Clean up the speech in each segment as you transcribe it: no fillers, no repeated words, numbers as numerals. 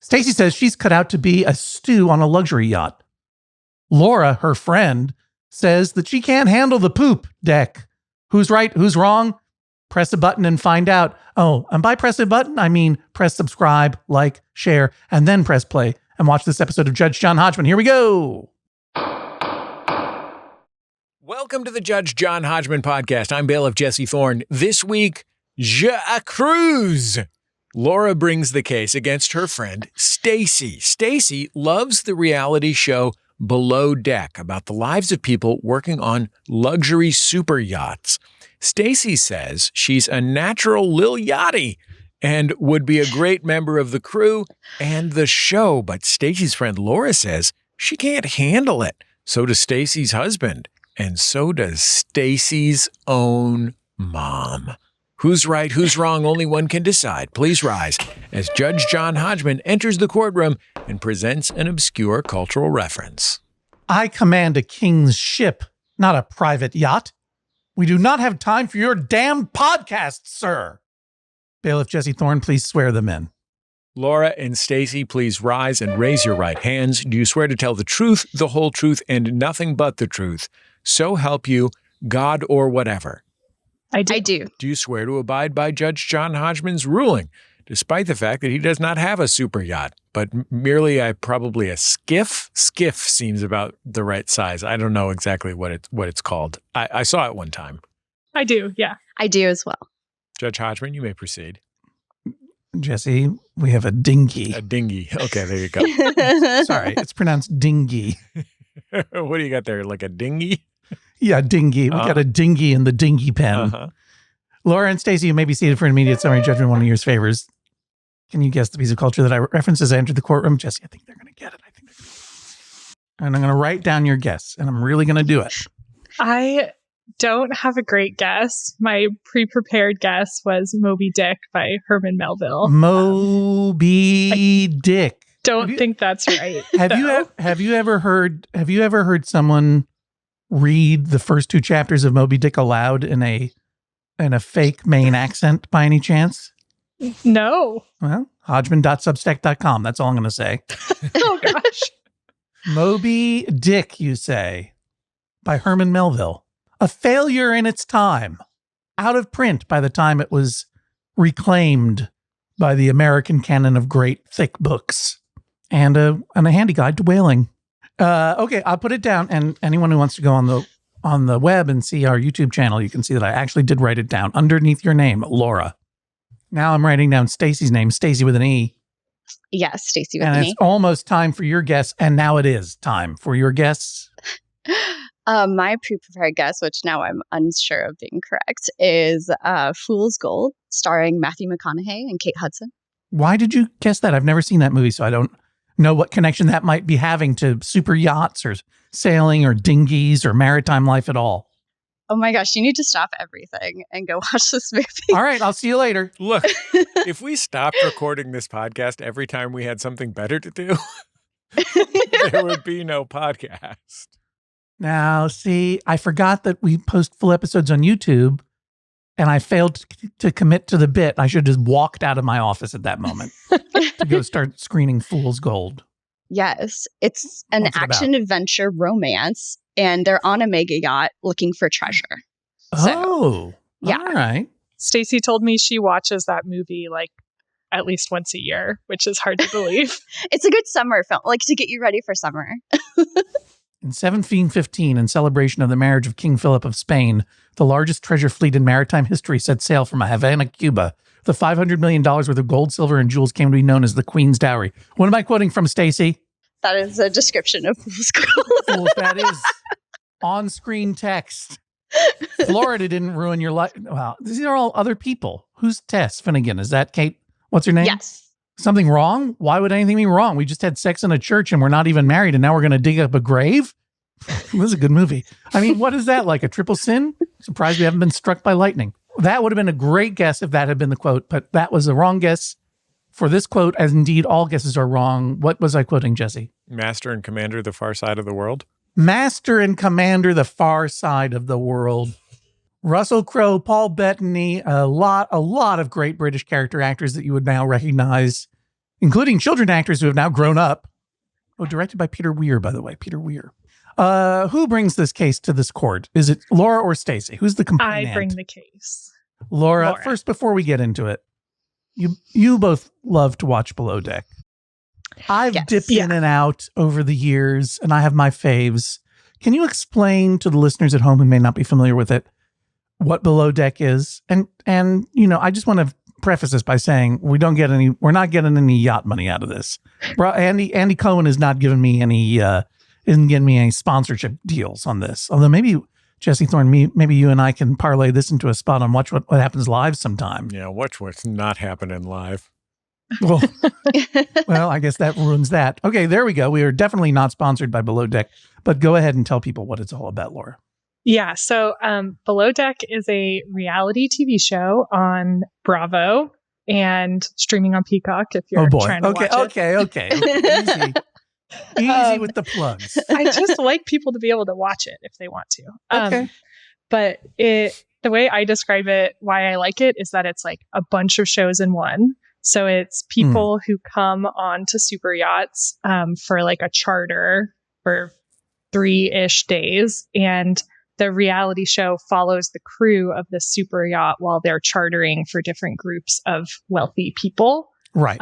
Stacy says she's cut out to be a stew on a luxury yacht. Laura, her friend, says that she can't handle the poop deck. Who's right? Who's wrong? Press a button and find out. Oh, and by press a button, I mean press subscribe, like, share, and then press play and watch this episode of Judge John Hodgman. Here we go. Welcome to the Judge John Hodgman podcast. I'm bailiff Jesse Thorne. This week, Cruz. Laura brings the case against her friend Stacy. Stacy loves the reality show Below Deck about the lives of people working on luxury super yachts. Stacy says she's a natural lil yachty and would be a great member of the crew and the show. But Stacy's friend Laura says she can't handle it. So does Stacy's husband. And so does Stacy's own mom. Who's right, who's wrong, only one can decide. Please rise as Judge John Hodgman enters the courtroom and presents an obscure cultural reference. I command a king's ship, not a private yacht. We do not have time for your damn podcast, sir. Bailiff Jesse Thorne, please swear them in. Laura and Stacy, please rise and raise your right hands. Do you swear to tell the truth, the whole truth, and nothing but the truth? So help you, God or whatever. I do. Do you swear to abide by Judge John Hodgman's ruling, despite the fact that he does not have a super yacht, but merely probably a skiff? Skiff seems about the right size. I don't know exactly what it's called. I saw it one time. I do, yeah. I do as well. Judge Hodgman, you may proceed. Jesse, we have a dinghy. A dinghy. Okay, there you go. Sorry, it's pronounced dingy. What do you got there? Like a dinghy? Yeah, dinghy. We got a dinghy in the dinghy pen. Uh-huh. Laura and Stacy, you may be seated for an immediate summary judgment, one of your favors. Can you guess the piece of culture that I referenced as I entered the courtroom? Jesse, I think they're going to get it. And I'm going to write down your guess, and I'm really going to do it. I don't have a great guess. My pre-prepared guess was Moby Dick by Herman Melville. Moby Dick. Don't think that's right. Have you ever heard someone read the first two chapters of Moby Dick aloud in a fake Maine accent by any chance? No. Well, Hodgman.substack.com. That's all I'm going to say. Oh, gosh. Moby Dick, you say, by Herman Melville. A failure in its time. Out of print by the time it was reclaimed by the American canon of great thick books. And a handy guide to whaling. Okay, I'll put it down. And anyone who wants to go on the web and see our YouTube channel, you can see that I actually did write it down underneath your name, Laura. Now I'm writing down Stacy's name, Stacy with an E. Yes, Stacy with an E. And it's almost time for your guess. And now it is time for your guess. My pre-prepared guess, which now I'm unsure of being correct, is Fool's Gold, starring Matthew McConaughey and Kate Hudson. Why did you guess that? I've never seen that movie, so I don't know what connection that might be having to super yachts or sailing or dinghies or maritime life at all. Oh my gosh, you need to stop everything and go watch this movie. All right, I'll see you later. Look, if we stopped recording this podcast every time we had something better to do, there would be no podcast. Now, see, I forgot that we post full episodes on YouTube, and I failed to commit to the bit. I should have just walked out of my office at that moment to go start screening Fool's Gold. Yes, it's an action-adventure romance, and they're on a mega yacht looking for treasure. Yeah. All right. Stacy told me she watches that movie like at least once a year, which is hard to believe. It's a good summer film, like to get you ready for summer. In 1715, in celebration of the marriage of King Philip of Spain, the largest treasure fleet in maritime history set sail from Havana, Cuba. The $500 million worth of gold, silver, and jewels came to be known as the Queen's Dowry. What am I quoting from, Stacy? That is a description of Fool's Gold. That is on-screen text. Florida didn't ruin your life. Wow, these are all other people. Who's Tess Finnegan? Is that Kate? What's her name? Yes. Something wrong? Why would anything be wrong? We just had sex in a church and we're not even married and now we're going to dig up a grave? This is a good movie. I mean, what is that, like a triple sin? Surprised we haven't been struck by lightning. That would have been a great guess if that had been the quote, but that was the wrong guess for this quote, as indeed all guesses are wrong. What was I quoting, Jesse? Master and Commander, the Far Side of the World. Master and Commander, the Far Side of the World. Russell Crowe, Paul Bettany, a lot of great British character actors that you would now recognize. including children actors who have now grown up. Oh, directed by Peter Weir, by the way. Peter Weir. Who brings this case to this court? Is it Laura or Stacy? Who's the complainant? I bring the case. Laura, first, before we get into it, you both love to watch Below Deck. I've dipped in and out over the years, and I have my faves. Can you explain to the listeners at home who may not be familiar with it what Below Deck is? And I just want to preface this by saying we're not getting any yacht money out of this. Andy Cohen has not given me any isn't getting me any sponsorship deals on this. Although maybe Jesse Thorne, maybe you and I can parlay this into a spot on Watch What Happens Live sometime. Yeah, watch what's not happening live. Well, I guess that ruins that. Okay, there we go. We are definitely not sponsored by Below Deck, but go ahead and tell people what it's all about, Laura. Yeah, so Below Deck is a reality TV show on Bravo and streaming on Peacock if you're trying to watch it. Okay. Easy with the plugs. I just like people to be able to watch it if they want to. Okay. But the way I describe it, why I like it, is that it's like a bunch of shows in one. So it's people who come on to super yachts for like a charter for 3-ish days. And the reality show follows the crew of the super yacht while they're chartering for different groups of wealthy people. Right.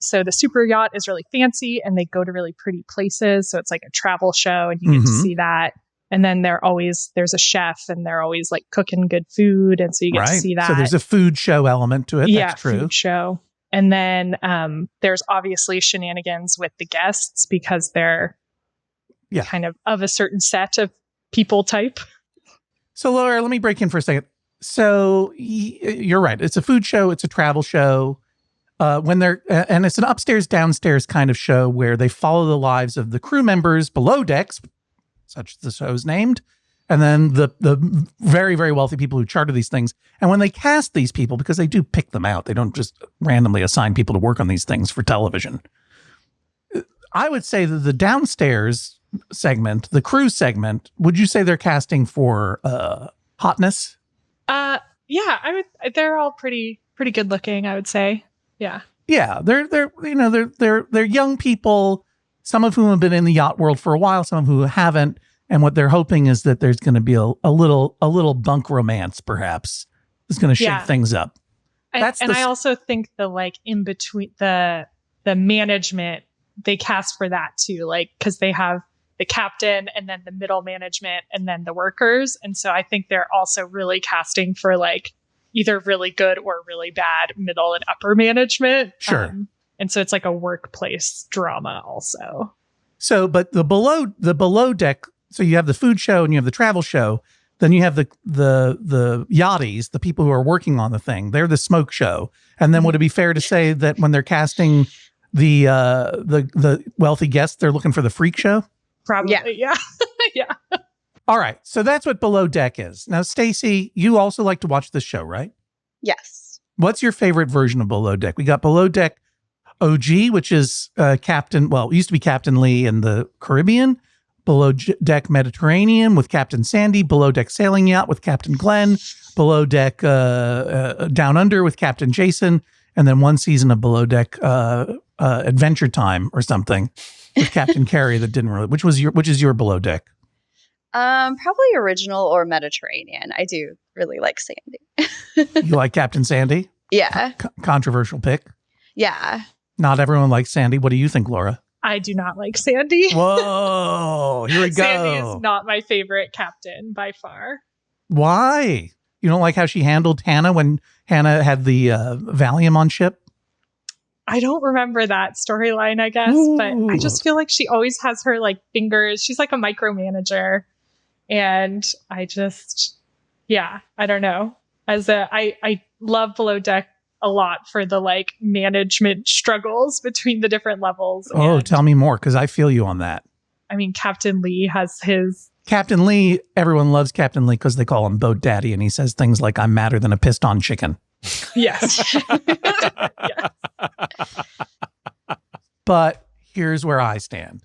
So the super yacht is really fancy and they go to really pretty places. So it's like a travel show and you get to see that. And then there's a chef and they're always like cooking good food. And so you get to see that. So there's a food show element to it. That's true. Food show. And then there's obviously shenanigans with the guests because they're kind of a certain set of people type. So Laura, let me break in for a second. So you're right. It's a food show. It's a travel show. And it's an upstairs, downstairs kind of show where they follow the lives of the crew members below decks, such as the show's named, and then the very, very wealthy people who charter these things. And when they cast these people, because they do pick them out, they don't just randomly assign people to work on these things for television. I would say that the downstairs segment, the crew segment, would you say they're casting for hotness? Yeah, they're all pretty good looking, I would say. Yeah. Yeah, they're young people, some of whom have been in the yacht world for a while, some of whom haven't, and what they're hoping is that there's going to be a little bunk romance, perhaps. It's going to shake things up. I also think the like in between the management, they cast for that too, like because they have the captain and then the middle management and then the workers, and so I think they're also really casting for like either really good or really bad middle and upper management. Sure. And so it's like a workplace drama also. So, but the below deck, so you have the food show and you have the travel show. Then you have the yachties, the people who are working on the thing. They're the smoke show. And then would it be fair to say that when they're casting the wealthy guests, they're looking for the freak show? Probably. Yeah. Yeah. All right. So that's what Below Deck is. Now, Stacy, you also like to watch this show, right? Yes. What's your favorite version of Below Deck? We got Below Deck OG, which is it used to be Captain Lee in the Caribbean. Below Deck Mediterranean with Captain Sandy. Below Deck Sailing Yacht with Captain Glenn. Below Deck Down Under with Captain Jason. And then one season of Below Deck Adventure Time or something with Captain Carey that didn't really. Which is your Below Deck? Probably original or Mediterranean. I do really like Sandy. You like Captain Sandy? Yeah. Controversial pick. Yeah. Not everyone likes Sandy. What do you think, Laura? I do not like Sandy. Whoa, here we go. Sandy is not my favorite captain by far. Why? You don't like how she handled Hannah when Hannah had the Valium on ship? I don't remember that storyline, I guess, but I just feel like she always has her like fingers. She's like a micromanager. And I don't know. I love Below Deck a lot for the like management struggles between the different levels. Oh, tell me more, because I feel you on that. I mean, Captain Lee has his... Captain Lee, everyone loves Captain Lee because they call him Boat Daddy, and he says things like, I'm madder than a pissed-on chicken. Yes. Yes. But here's where I stand.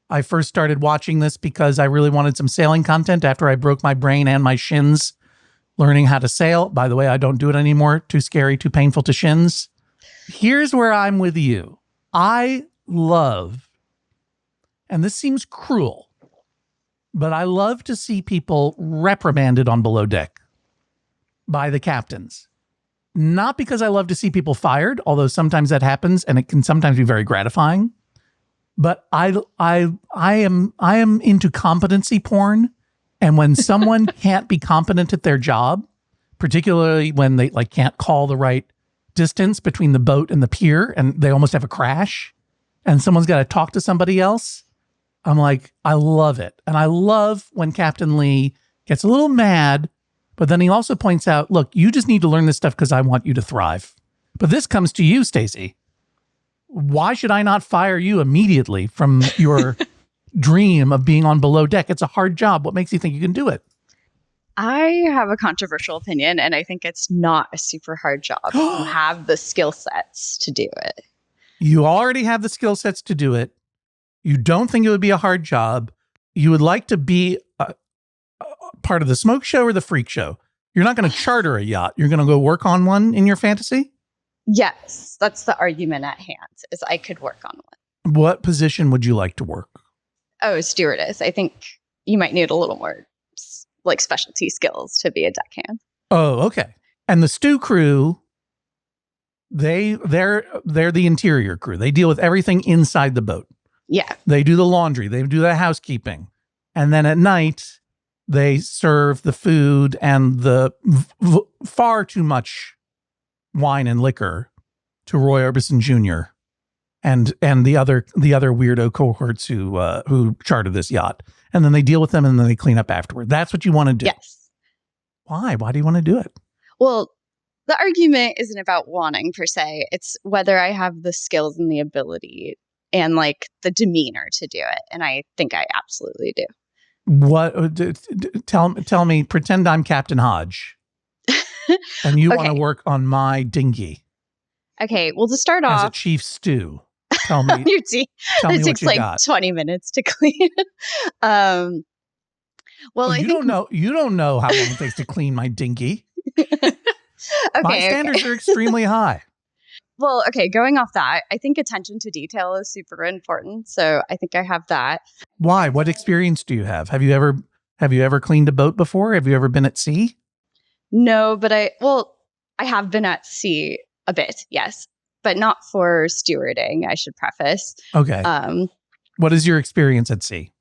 I first started watching this because I really wanted some sailing content after I broke my brain and my shins learning how to sail. By the way, I don't do it anymore. Too scary, too painful to shins. Here's where I'm with you. I love, and this seems cruel, but I love to see people reprimanded on below deck by the captains. Not because I love to see people fired, although sometimes that happens and it can sometimes be very gratifying. But I am into competency porn, and when someone can't be competent at their job, particularly when they can't call the right distance between the boat and the pier, and they almost have a crash, and someone's got to talk to somebody else, I'm like, I love it. And I love when Captain Lee gets a little mad, but then he also points out, look, you just need to learn this stuff because I want you to thrive. But this comes to you, Stacy. Why should I not fire you immediately from your dream of being on below deck? It's a hard job. What makes you think you can do it? I have a controversial opinion, and I think it's not a super hard job. You have the skill sets to do it. You already have the skill sets to do it. You don't think it would be a hard job. You would like to be a part of the smoke show or the freak show. You're not going to charter a yacht. You're going to go work on one in your fantasy? Yes, that's the argument at hand, is I could work on one. What position would you like to work? Oh, stewardess. I think you might need a little more specialty skills to be a deckhand. Oh, okay. And the stew crew, they're the interior crew. They deal with everything inside the boat. Yeah. They do the laundry. They do the housekeeping. And then at night, they serve the food and the far too much wine and liquor to Roy Orbison Jr. and the other weirdo cohorts who chartered this yacht. And then they deal with them and then they clean up afterward. That's what you want to do. Yes. Why? Why do you want to do it? Well, the argument isn't about wanting per se. It's whether I have the skills and the ability and the demeanor to do it. And I think I absolutely do. What? Tell me, pretend I'm Captain Hodge and you want to work on my dinghy. Okay. Well, to start off. As a chief stew. Tell me. It takes 20 minutes to clean. You don't know how long it takes to clean my dinghy. My standards are extremely high. Well, okay, going off that, I think attention to detail is super important. So I think I have that. Why? What experience do you have? Have you ever cleaned a boat before? Have you ever been at sea? No, but I have been at sea a bit, yes. But not for stewarding, I should preface. Okay. What is your experience at sea?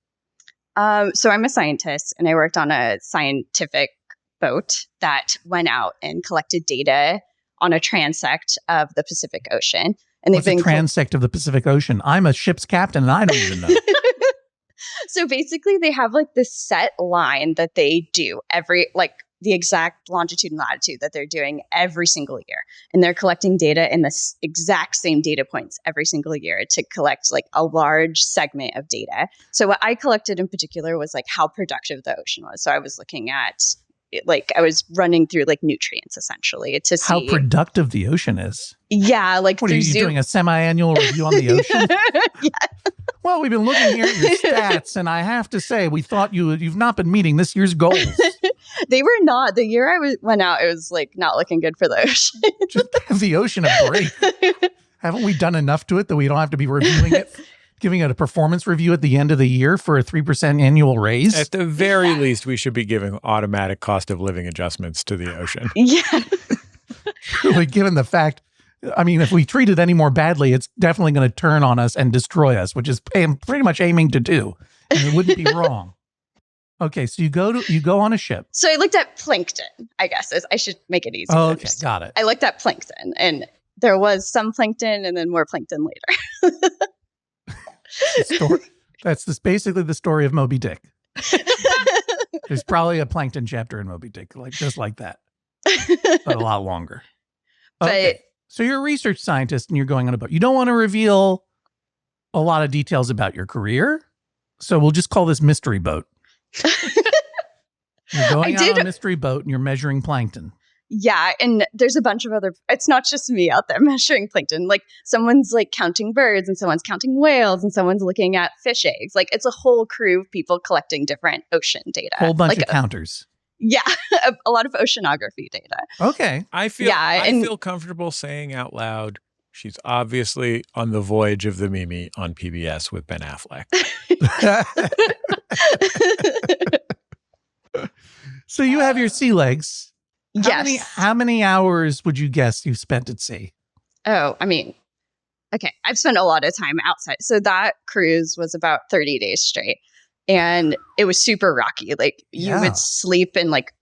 So I'm a scientist, and I worked on a scientific boat that went out and collected data on a transect of the Pacific Ocean. And What's a transect of the Pacific Ocean? I'm a ship's captain, and I don't even know. So basically, they have this set line that they do every the exact longitude and latitude that they're doing every single year. And they're collecting data in the exact same data points every single year to collect a large segment of data. So what I collected in particular was how productive the ocean was. So I was looking at I was running through nutrients essentially to see how productive the ocean is. Yeah. What are you doing, a semi-annual review on the ocean? Yeah. Well, we've been looking here at your stats, and I have to say, we thought you've not been meeting this year's goals. They were not. The year I went out, it was not looking good for the ocean. Just give the ocean a break. Haven't we done enough to it that we don't have to be reviewing it, giving it a performance review at the end of the year for a 3% annual raise? At the very least, we should be giving automatic cost of living adjustments to the ocean. Yeah. Truly, given the fact, if we treat it any more badly, it's definitely going to turn on us and destroy us, which is pretty much aiming to do. And it wouldn't be wrong. Okay, so you go on a ship. So I looked at plankton, I guess. I should make it easy. Oh, okay, got it. I looked at plankton, and there was some plankton and then more plankton later. That's basically the story of Moby Dick. There's probably a plankton chapter in Moby Dick, just like that, but a lot longer. Okay. So you're a research scientist and you're going on a boat. You don't want to reveal a lot of details about your career, so we'll just call this Mystery Boat. You're going out on a mystery boat and you're measuring plankton. Yeah, and there's a bunch of other, it's not just me out there measuring plankton. Someone's counting birds, and someone's counting whales, and someone's looking at fish eggs. It's a whole crew of people collecting different ocean data. Whole bunch of counters. Yeah, a lot of oceanography data. Okay. I feel comfortable saying out loud, She's obviously on the voyage of the Mimi on PBS with Ben Affleck. So you have your sea legs. Yes. How many hours would you guess you spent at sea? Oh, I mean, okay. I've spent a lot of time outside. So that cruise was about 30 days straight. And it was super rocky. Like you would sleep and like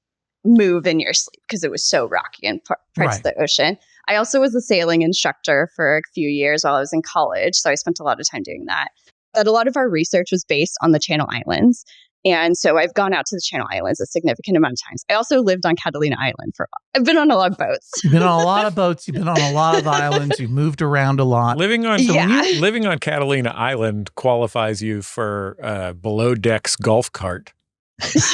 move in your sleep because it was so rocky in parts of the ocean. I also was a sailing instructor for a few years while I was in college. So I spent a lot of time doing that. But a lot of our research was based on the Channel Islands. And so I've gone out to the Channel Islands a significant amount of times. I also lived on Catalina Island for a while. I've been on a lot of boats. You've been on a lot of boats. You've been on a lot of islands. You've moved around a lot. Living on Catalina Island qualifies you for below decks golf cart.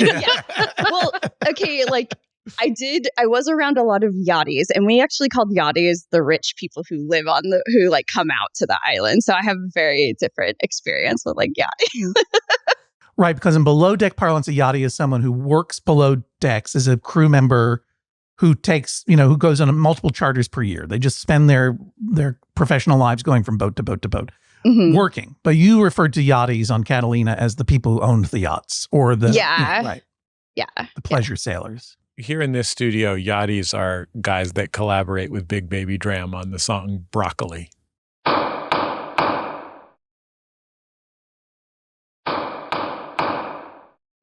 Yeah. Well, okay, like I was around a lot of yachties, and we actually called yachties the rich people who live on who like come out to the island. So I have a very different experience with like yachties. Right, because in below deck parlance, a yachty is someone who works below decks as a crew member who takes, who goes on multiple charters per year. They just spend their professional lives going from boat to boat to boat, working. But you referred to yachties on Catalina as the people who owned the yachts or the pleasure sailors. Here in this studio, yachties are guys that collaborate with Big Baby Dram on the song Broccoli.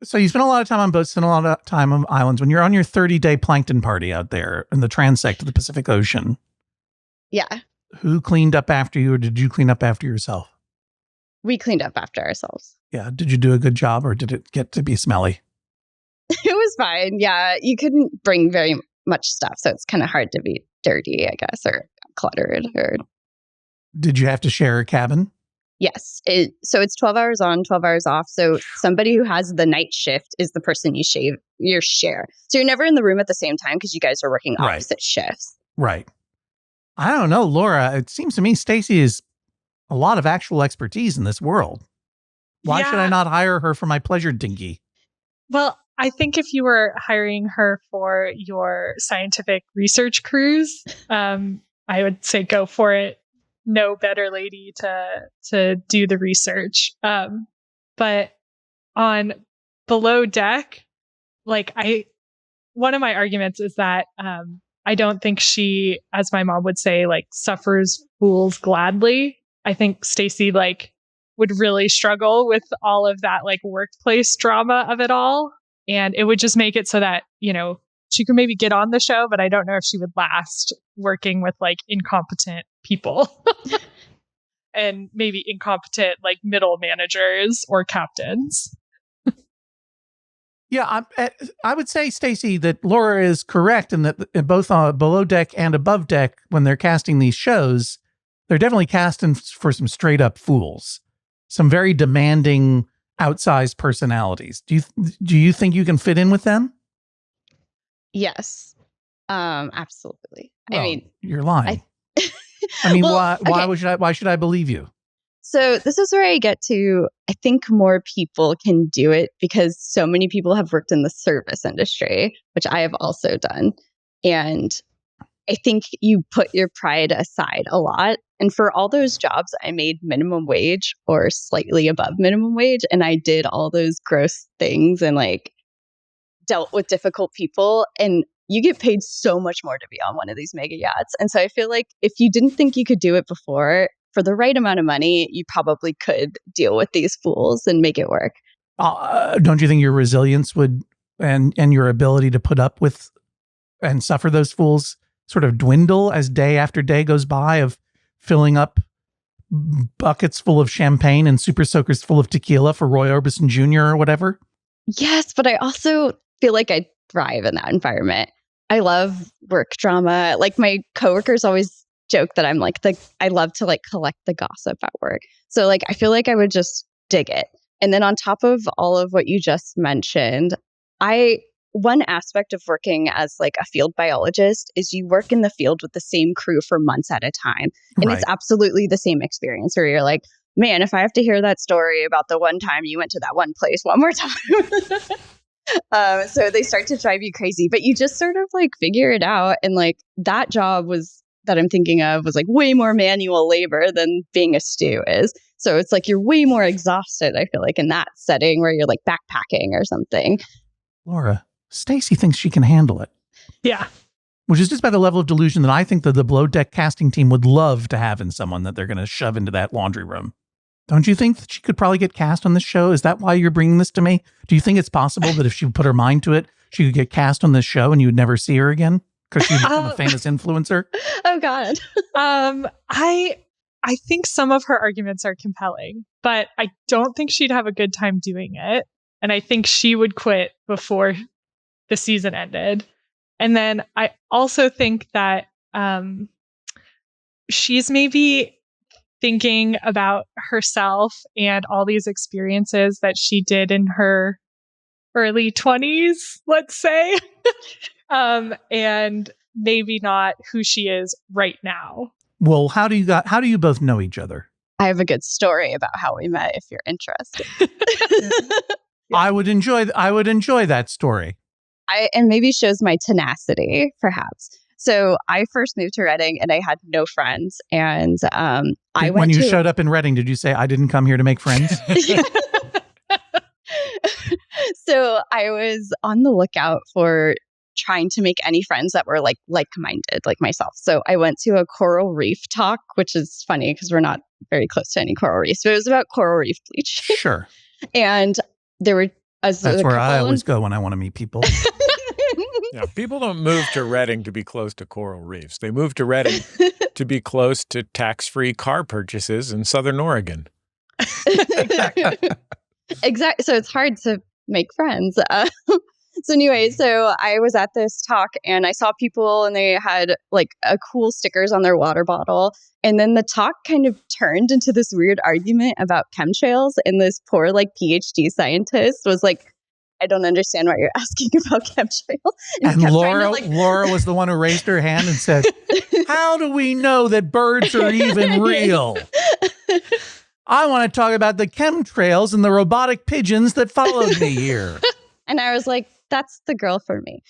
So you spend a lot of time on boats, spend a lot of time on islands. When you're on your 30-day plankton party out there in the transect of the Pacific Ocean. Yeah. Who cleaned up after you, or did you clean up after yourself? We cleaned up after ourselves. Yeah. Did you do a good job, or did it get to be smelly? It was fine. Yeah. You couldn't bring very much stuff. So it's kind of hard to be dirty, I guess, or cluttered. Did you have to share a cabin? Yes. So it's 12 hours on, 12 hours off. So somebody who has the night shift is the person you share. So you're never in the room at the same time because you guys are working opposite shifts. Right. I don't know, Laura. It seems to me Stacy is a lot of actual expertise in this world. Why should I not hire her for my pleasure dinghy? Well, I think if you were hiring her for your scientific research cruise, I would say go for it. No better lady to do the research. But on below deck, one of my arguments is that I don't think she, as my mom would say, like suffers fools gladly. I think Stacy would really struggle with all of that workplace drama of it all. And it would just make it so that, she could maybe get on the show, but I don't know if she would last working with incompetent people and maybe incompetent middle managers or captains. Yeah, I would say, Stacy, that Laura is correct in that both below deck and above deck, when they're casting these shows, they're definitely casting for some straight up fools, some very demanding, outsized personalities. Do you think you can fit in with them? Yes, absolutely. Well, I mean, you're lying. I mean, well, why should I believe you? So this is where I get to, I think more people can do it because so many people have worked in the service industry, which I have also done. And I think you put your pride aside a lot. And for all those jobs, I made minimum wage or slightly above minimum wage. And I did all those gross things and dealt with difficult people. And you get paid so much more to be on one of these mega yachts. And so I feel like if you didn't think you could do it before, for the right amount of money, you probably could deal with these fools and make it work. Don't you think your resilience would and your ability to put up with and suffer those fools sort of dwindle as day after day goes by of filling up buckets full of champagne and super soakers full of tequila for Roy Orbison Jr. or whatever? Yes, but I also feel like I thrive in that environment. I love work drama. My coworkers always joke that I'm I love to collect the gossip at work. So I feel like I would just dig it. And then on top of all of what you just mentioned, one aspect of working as a field biologist is you work in the field with the same crew for months at a time. And It's absolutely the same experience where you're man, if I have to hear that story about the one time you went to that one place one more time. So they start to drive you crazy, but you just sort of figure it out. And that job was that I'm thinking of was like way more manual labor than being a stew is. So it's like you're way more exhausted, I feel like, in that setting where you're like backpacking or something. Laura, Stacy thinks she can handle it. Yeah. Which is just by the level of delusion that I think that the Below Deck casting team would love to have in someone that they're going to shove into that laundry room. Don't you think that she could probably get cast on this show? Is that why you're bringing this to me? Do you think it's possible that if she put her mind to it, she could get cast on this show and you would never see her again because she'd become a famous influencer? Oh, God. I think some of her arguments are compelling, but I don't think she'd have a good time doing it. And I think she would quit before the season ended. And then I also think that she's maybe thinking about herself and all these experiences that she did in her early 20s, let's say, and maybe not who she is right now. Well, how do you both know each other? I have a good story about how we met if you're interested. I would enjoy that story. And maybe shows my tenacity, perhaps. So I first moved to Reading and I had no friends. And when you showed up in Reading, did you say, I didn't come here to make friends? So I was on the lookout for trying to make any friends that were like-minded, like myself. So I went to a coral reef talk, which is funny because we're not very close to any coral reefs, but it was about coral reef bleaching. Sure. And there were... That's where I always go when I want to meet people. Yeah, people don't move to Reading to be close to coral reefs. They move to Reading to be close to tax-free car purchases in Southern Oregon. Exactly. So it's hard to make friends. So anyway, so I was at this talk and I saw people and they had like cool stickers on their water bottle. And then the talk kind of turned into this weird argument about chemtrails. And this poor like PhD scientist was like, I don't understand what you're asking about chemtrails. And Laura was the one who raised her hand and said, how do we know that birds are even real? I want to talk about the chemtrails and the robotic pigeons that followed me here. And I was like, that's the girl for me.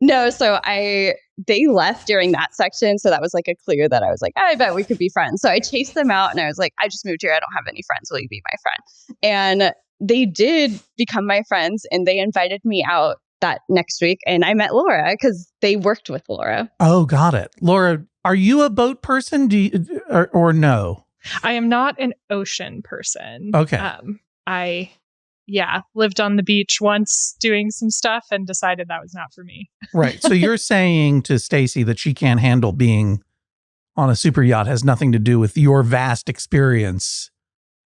No, so they left during that section. So that was like a clue that I was like, I bet we could be friends. So I chased them out and I was like, I just moved here. I don't have any friends. Will you be my friend? And they did become my friends and they invited me out that next week. And I met Laura because they worked with Laura. Oh, got it. Laura, are you a boat person? Or no? I am not an ocean person. Okay. I lived on the beach once doing some stuff and decided that was not for me. Right. So you're saying to Stacy that she can't handle being on a super yacht has nothing to do with your vast experience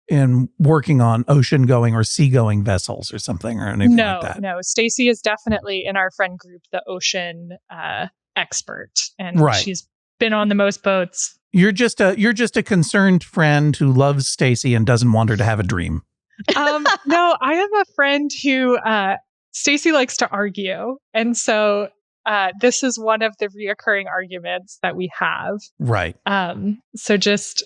in working on ocean going or sea going vessels or something or anything like that. No. Stacy is definitely in our friend group, the ocean expert. And she's been on the most boats. You're just a concerned friend who loves Stacy and doesn't want her to have a dream. No, I have a friend who Stacy likes to argue. And so this is one of the reoccurring arguments that we have. Right. So just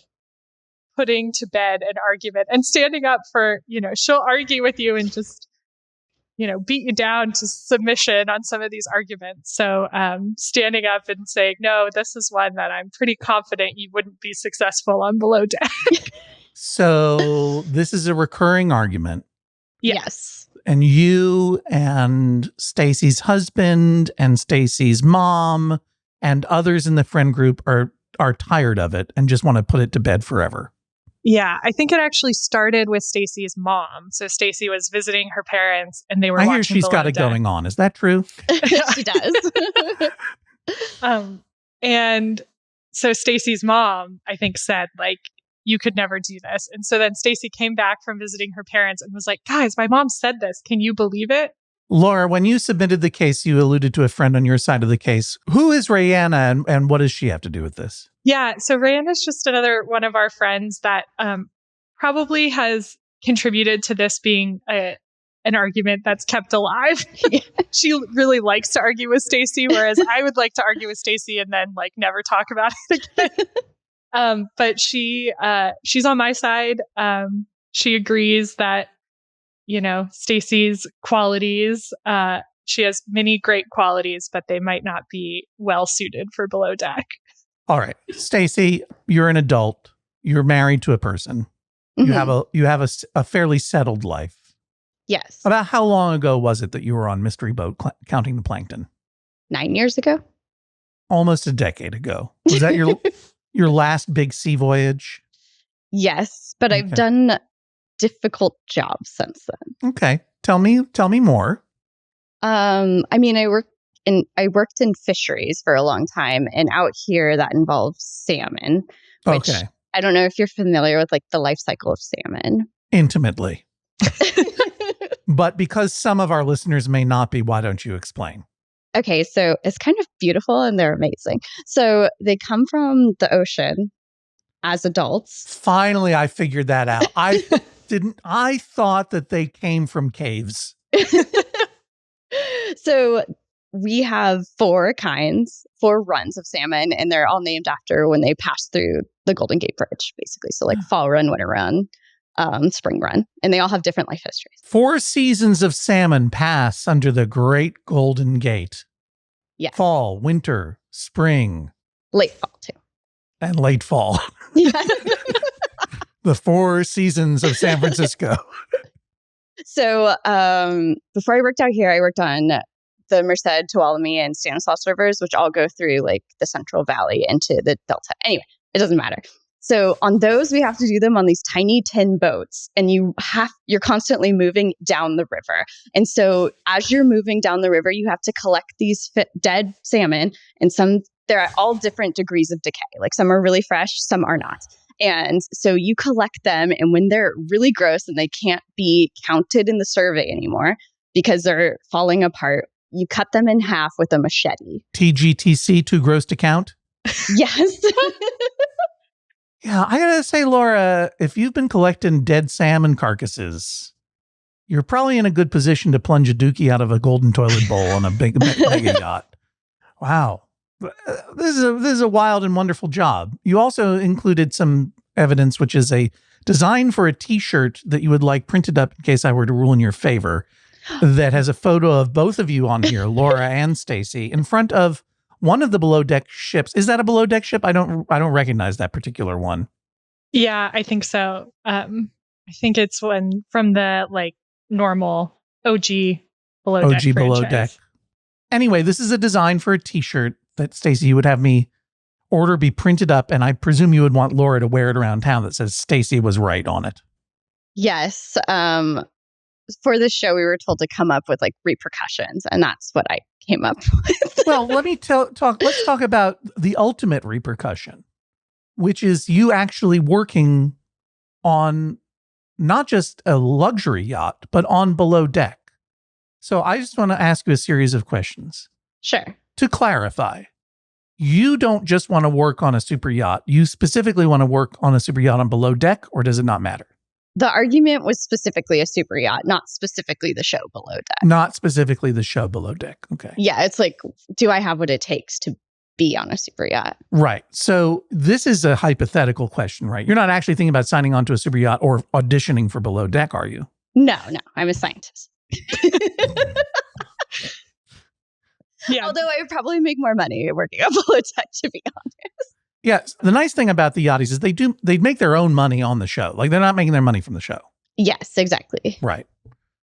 putting to bed an argument and standing up for, she'll argue with you and just, beat you down to submission on some of these arguments. So standing up and saying, no, this is one that I'm pretty confident you wouldn't be successful on Below Deck. So this is a recurring argument. Yes. And you and Stacy's husband and Stacy's mom and others in the friend group are tired of it and just want to put it to bed forever. Yeah, I think it actually started with Stacy's mom. So Stacy was visiting her parents and they were I watching hear she's got it going on. Is that true? She does. And so Stacy's mom, I think, said, like, you could never do this. And so then Stacy came back from visiting her parents and was like, guys, my mom said this. Can you believe it? Laura, when you submitted the case, you alluded to a friend on your side of the case. Who is Rayanna and what does she have to do with this? Yeah, so Rayanna is just another one of our friends that probably has contributed to this being an argument that's kept alive. She really likes to argue with Stacy, whereas I would like to argue with Stacy and then like never talk about it again. But she's on my side. She agrees that, Stacy's qualities She has many great qualities, but they might not be well suited for below deck. All right. Stacy, you're an adult. You're married to a person. Mhm. You have a fairly settled life. Yes. About how long ago was it that you were on Mystery Boat counting the plankton? 9 years ago. Almost a decade ago. Was that your last big sea voyage? Yes, but I've Okay. done difficult jobs since then. Okay. Tell me more. I mean, I worked in fisheries for a long time, and out here that involves salmon, which Okay. I don't know if you're familiar with, like the life cycle of salmon. Intimately. But because some of our listeners may not be, why don't you explain? Okay, so it's kind of beautiful and they're amazing. So they come from the ocean as adults. Finally, I figured that out. I thought that they came from caves. So we have 4 runs of salmon, and they're all named after when they pass through the Golden Gate Bridge, basically. So like fall run, winter run, spring run, and they all have different life histories. 4 seasons of salmon pass under the Great Golden Gate. Yeah. Fall, winter, spring, Late fall too. and late fall. Yeah. The 4 seasons of San Francisco. So before I worked out here, I worked on the Merced, Tuolumne, and Stanislaus rivers, which all go through like the Central Valley into the Delta. Anyway, it doesn't matter. So on those, we have to do them on these tiny tin boats, and you're constantly moving down the river. And so as you're moving down the river, you have to collect these dead salmon, and they're at all different degrees of decay. Like some are really fresh, some are not. And so you collect them, and when they're really gross and they can't be counted in the survey anymore because they're falling apart, you cut them in half with a machete. TGTC, too gross to count? Yes. Yeah, I gotta say, Laura, if you've been collecting dead salmon carcasses, you're probably in a good position to plunge a dookie out of a golden toilet bowl on a big mega yacht. Wow. This is a wild and wonderful job. You also included some evidence, which is a design for a T-shirt that you would like printed up in case I were to rule in your favor, that has a photo of both of you on here, Laura and Stacy, in front of one of the below deck ships. Is that a below deck ship? I don't recognize that particular one. Yeah, I think so. I think it's one from the like normal OG below deck OG below franchise. deck. Anyway, this is a design for a T-shirt that Stacy, you would have me order be printed up, and I presume you would want Laura to wear it around town that says Stacy was right on it. Yes. For this show, we were told to come up with like repercussions, and that's what I came up with. Well, let's talk about the ultimate repercussion, which is you actually working on not just a luxury yacht, but on below deck. So I just want to ask you a series of questions. Sure. To clarify, you don't just want to work on a super yacht. You specifically want to work on a super yacht on below deck, or does it not matter? The argument was specifically a super yacht, not specifically the show below deck. Not specifically the show below deck. Okay. Yeah, it's like, do I have what it takes to be on a super yacht? Right. So this is a hypothetical question, right? You're not actually thinking about signing on to a super yacht or auditioning for below deck, are you? No, I'm a scientist. Yeah. Although I would probably make more money working on below deck, to be honest. Yes. The nice thing about the yachties is they make their own money on the show. Like they're not making their money from the show. Yes, exactly. Right.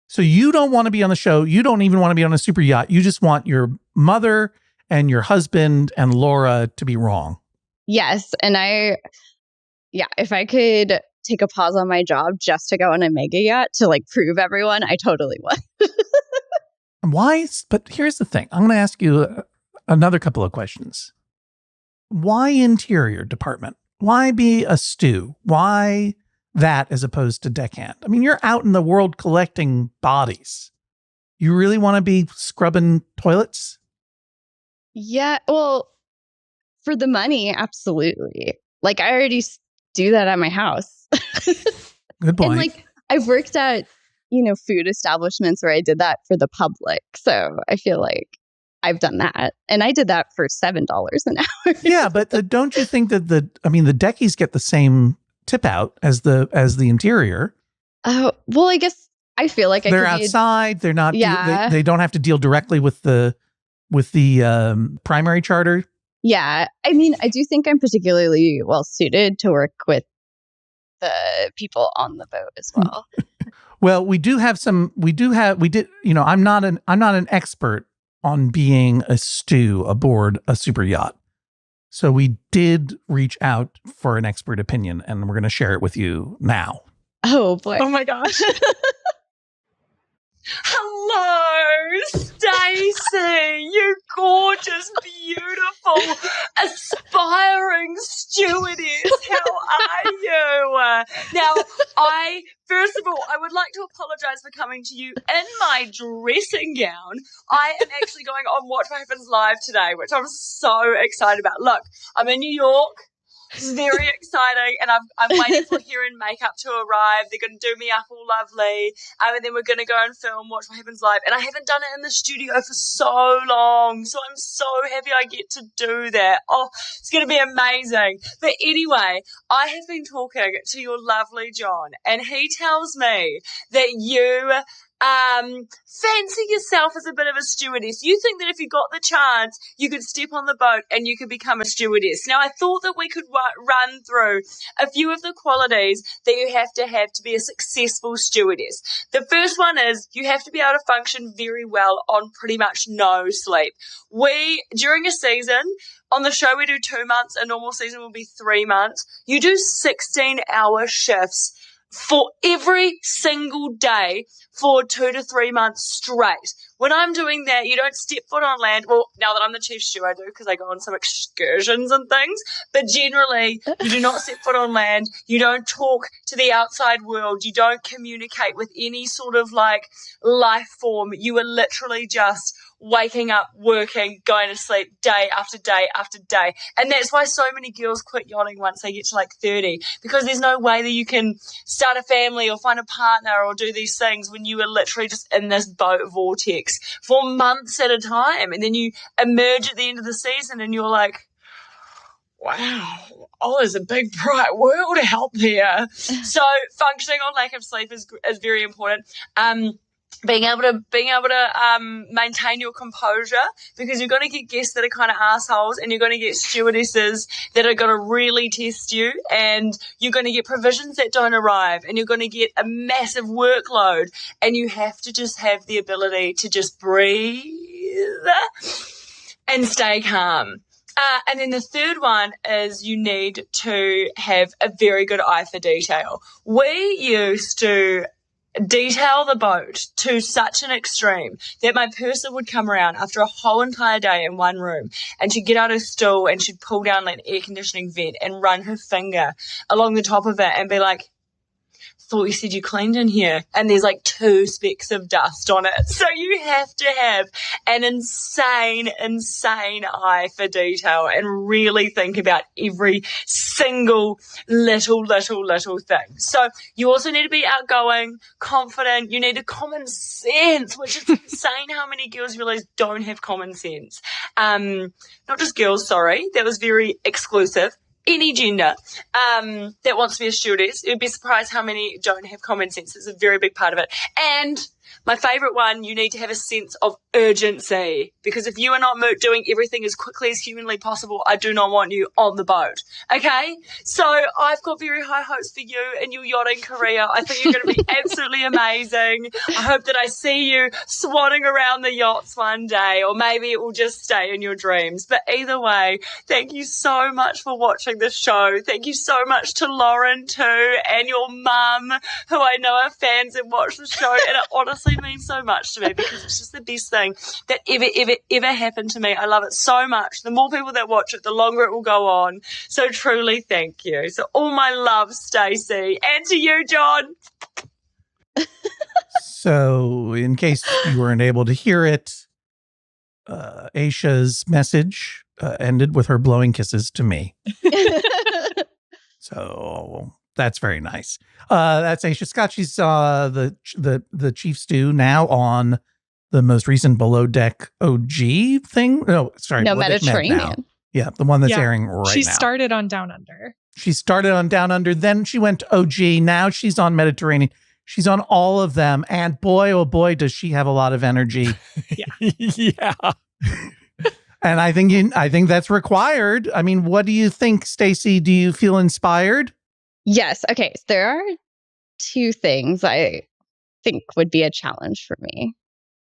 So you don't want to be on the show. You don't even want to be on a super yacht. You just want your mother and your husband and Laura to be wrong. Yes. And if I could take a pause on my job just to go on a mega yacht to like prove everyone, I totally would. Why? But here's the thing. I'm going to ask you another couple of questions. Why interior department? Why be a stew? Why that as opposed to deckhand? I mean, you're out in the world collecting bodies. You really want to be scrubbing toilets? Yeah, well, for the money, absolutely. Like I already do that at my house. Good point. And like I've worked at, food establishments where I did that for the public. So I feel like I've done that. And I did that for $7 an hour. Yeah, but don't you think that the deckies get the same tip out as the interior? Oh, well, I guess I feel like they're outside. They're not. Yeah. They don't have to deal directly with the primary charter. Yeah. I mean, I do think I'm particularly well suited to work with the people on the boat as well. Well, we did, I'm not an expert on being a stew aboard a super yacht. So we did reach out for an expert opinion, and we're going to share it with you now. Oh boy. Oh my gosh. Hello, Stacy, you gorgeous, beautiful, aspiring stewardess. How are you? Now, first of all, I would like to apologize for coming to you in my dressing gown. I am actually going on Watch What Happens Live today, which I'm so excited about. Look, I'm in New York. It's very exciting, and I'm waiting for hair and makeup to arrive. They're going to do me up all lovely, and then we're going to go and film Watch What Happens Live. And I haven't done it in the studio for so long, so I'm so happy I get to do that. Oh, it's going to be amazing. But anyway, I have been talking to your lovely John, and he tells me that you fancy yourself as a bit of a stewardess. You think that if you got the chance, you could step on the boat and you could become a stewardess. Now, I thought that we could run through a few of the qualities that you have to be a successful stewardess. The first one is you have to be able to function very well on pretty much no sleep. During a season, on the show we do 2 months, a normal season will be 3 months. You do 16-hour shifts for every single day for 2 to 3 months straight. When I'm doing that, you don't step foot on land. Well, now that I'm the chief stew, I do because I go on some excursions and things. But generally, you do not step foot on land. You don't talk to the outside world. You don't communicate with any sort of like life form. You are literally just waking up, working, going to sleep day after day after day. And that's why so many girls quit yachting once they get to like 30, because there's no way that you can start a family or find a partner or do these things when you are literally just in this boat vortex for months at a time. And then you emerge at the end of the season and you're like, wow, there's a big bright world out there. So functioning on lack of sleep is very important. Being able to maintain your composure, because you're going to get guests that are kind of assholes, and you're going to get stewardesses that are going to really test you, and you're going to get provisions that don't arrive, and you're going to get a massive workload, and you have to just have the ability to just breathe and stay calm. And then the third one is you need to have a very good eye for detail. We used to detail the boat to such an extreme that my purser would come around after a whole entire day in one room, and she'd get out her stool and she'd pull down like an air conditioning vent and run her finger along the top of it and be like, thought you said you cleaned in here, and there's like 2 specks of dust on it. So you have to have an insane eye for detail and really think about every single little thing. So you also need to be outgoing, confident. You need a common sense, which is insane how many girls realize don't have common sense. Not just girls, sorry. That was very exclusive. Any gender that wants to be a stewardess, you'd be surprised how many don't have common sense. It's a very big part of it. And my favorite one, you need to have a sense of urgency, because if you are not doing everything as quickly as humanly possible, I do not want you on the boat. Okay? So I've got very high hopes for you and your yachting career. I think you're going to be absolutely amazing. I hope that I see you swanning around the yachts one day, or maybe it will just stay in your dreams. But either way, thank you so much for watching this show. Thank you so much to Lauren too, and your mum, who I know are fans and watch the show. And it honestly means so much to me, because it's just the best thing that ever happened to me. I love it so much. The more people that watch it, the longer it will go on. So truly thank you. So all my love, Stacy, and to you, John. So in case you weren't able to hear it, Aisha's message ended with her blowing kisses to me. So that's very nice. That's Aisha Scott. She's the chief stew now on the most recent Below Deck OG thing. No, sorry. No, Mediterranean. Yeah, the one that's airing right now. She started on Down Under. She started on Down Under. Then she went to OG. Now she's on Mediterranean. She's on all of them. And boy, oh boy, does she have a lot of energy. Yeah. And I think that's required. I mean, what do you think, Stacy? Do you feel inspired? Yes. Okay. So there are two things I think would be a challenge for me.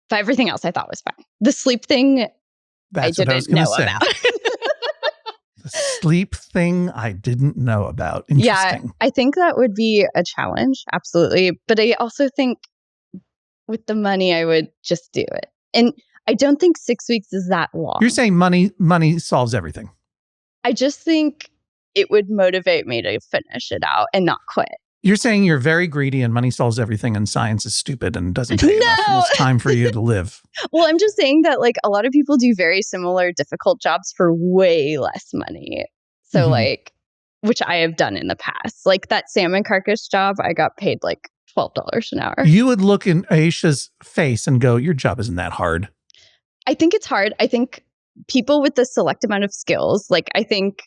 But everything else I thought was fine. The sleep thing, That's I what I was didn't going to know say. about. The sleep thing I didn't know about. Interesting. Yeah, I think that would be a challenge. Absolutely. But I also think with the money, I would just do it. And I don't think 6 weeks is that long. You're saying money solves everything. I just think it would motivate me to finish it out and not quit. You're saying you're very greedy and money solves everything and science is stupid and doesn't pay enough and it's time for you to live. Well, I'm just saying that like a lot of people do very similar difficult jobs for way less money. So like, which I have done in the past. Like that salmon carcass job, I got paid like $12 an hour. You would look in Aisha's face and go, your job isn't that hard. I think it's hard. I think people with the select amount of skills, like I think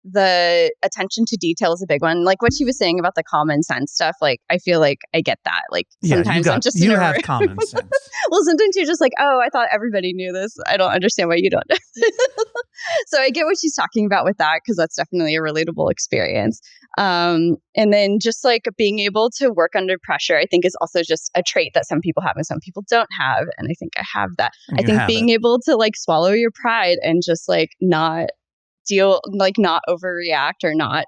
the attention to detail is a big one. Like what she was saying about the common sense stuff, like I feel like I get that. Like sometimes I'm just you have common sense. Well, sometimes you're just like, oh, I thought everybody knew this. I don't understand why you don't. So I get what she's talking about with that because that's definitely a relatable experience. And then just like being able to work under pressure, I think is also just a trait that some people have and some people don't have. And I think I have that. I think being able to like swallow your pride and just like not overreact or not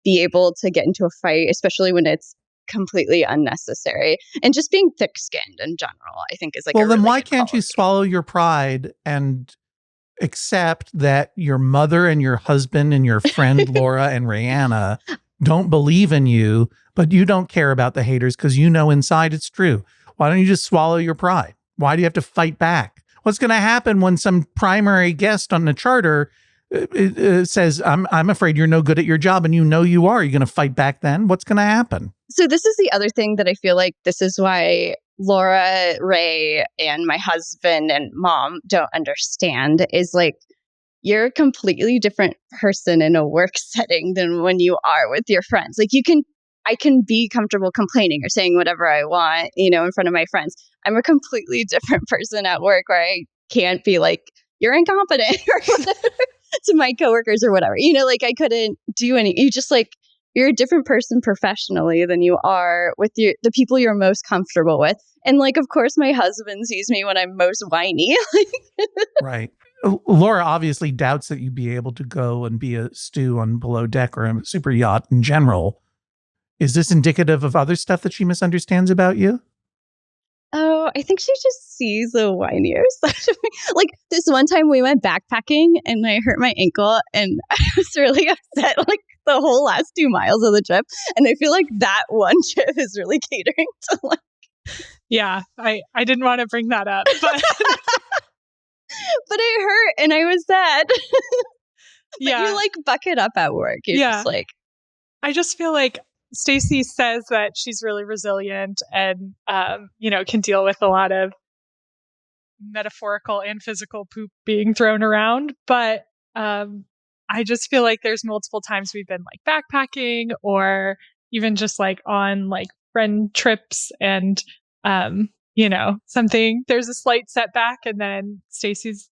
be able to get into a fight, especially when it's completely unnecessary, and just being thick-skinned in general, I think is like. Well, then really why can't you swallow your pride and accept that your mother and your husband and your friend Laura and Rihanna don't believe in you, but you don't care about the haters because you know inside it's true? Why don't you just swallow your pride? Why do you have to fight back? What's going to happen when some primary guest on the charter says, I'm afraid you're no good at your job, and you know you are? You're going to fight back then? What's going to happen? So this is the other thing that I feel like this is why Laura, Ray, and my husband and mom don't understand is like, you're a completely different person in a work setting than when you are with your friends. Like I can be comfortable complaining or saying whatever I want, in front of my friends. I'm a completely different person at work where I can't be like, you're incompetent or whatever to my coworkers or whatever. Like I couldn't do any. You just like, you're a different person professionally than you are with the people you're most comfortable with. And like, of course, my husband sees me when I'm most whiny. Right. Laura obviously doubts that you'd be able to go and be a stew on Below Deck or a super yacht in general. Is this indicative of other stuff that she misunderstands about you? Oh, I think she just sees the whinier side of me. Like this one time we went backpacking and I hurt my ankle and I was really upset like the whole last 2 miles of the trip. And I feel like that one trip is really catering to like. Yeah, I didn't want to bring that up, but but it hurt and I was sad. Yeah, you like buck it up at work. You're just like. I just feel like Stacy says that she's really resilient and, can deal with a lot of metaphorical and physical poop being thrown around. But I just feel like there's multiple times we've been like backpacking or even just like on like friend trips and, there's a slight setback and then Stacy's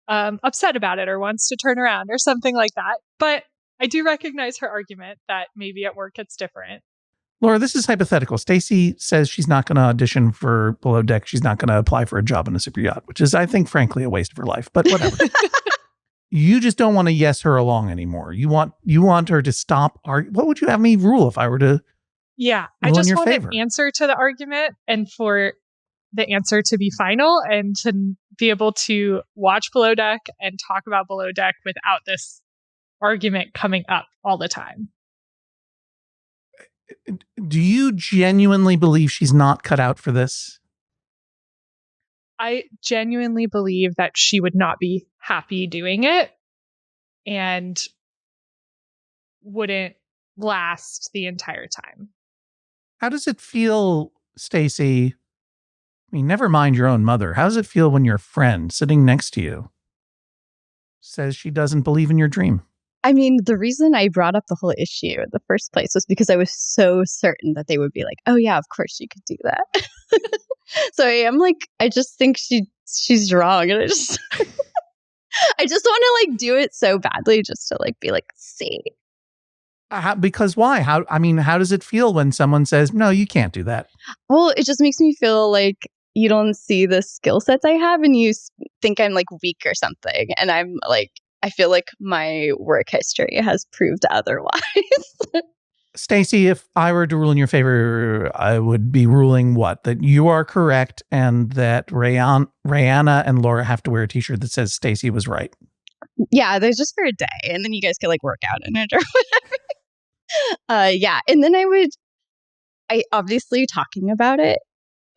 upset about it or wants to turn around or something like that. But I do recognize her argument that maybe at work it's different. Laura, this is hypothetical. Stacy says she's not going to audition for Below Deck. She's not going to apply for a job in a super yacht, which is, I think, frankly, a waste of her life. But whatever. You just don't want to yes her along anymore. You want her to stop. What would you have me rule if I were to? Yeah, I just want an answer to the argument and for the answer to be final and to be able to watch Below Deck and talk about Below Deck without this argument coming up all the time. Do you genuinely believe she's not cut out for this? I genuinely believe that she would not be happy doing it and wouldn't last the entire time. How does it feel, Stacy? I mean, never mind your own mother. How does it feel when your friend sitting next to you says she doesn't believe in your dream? I mean, the reason I brought up the whole issue in the first place was because I was so certain that they would be like, oh yeah, of course she could do that. So I just think she's wrong. And I just I just want to like do it so badly just to like be like, see. Because why? How does it feel when someone says, no, you can't do that? Well, it just makes me feel like you don't see the skill sets I have and you think I'm like weak or something. And I'm like, I feel like my work history has proved otherwise. Stacy, if I were to rule in your favor, I would be ruling what? That you are correct and that Rihanna and Laura have to wear a t-shirt that says Stacy was right. Yeah, there's just for a day. And then you guys could like work out in it or whatever. Yeah. And then I obviously talking about it,